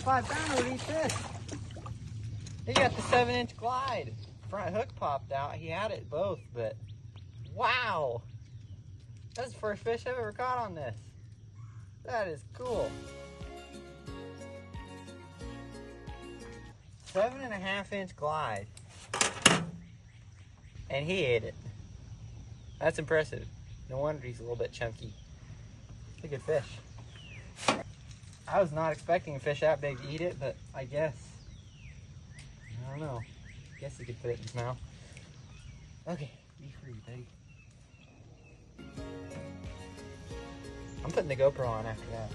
5-pounder would eat this. He got the 7-inch glide. Front hook popped out. He had it both, but wow. That's the first fish I've ever caught on this. That is cool. 7.5-inch glide. And he ate it. That's impressive. No wonder he's a little bit chunky. It's a good fish. I was not expecting a fish that big to eat it, but I guess. I don't know. I guess he could put it in his mouth. Okay, be free, buddy. I'm putting the GoPro on after that.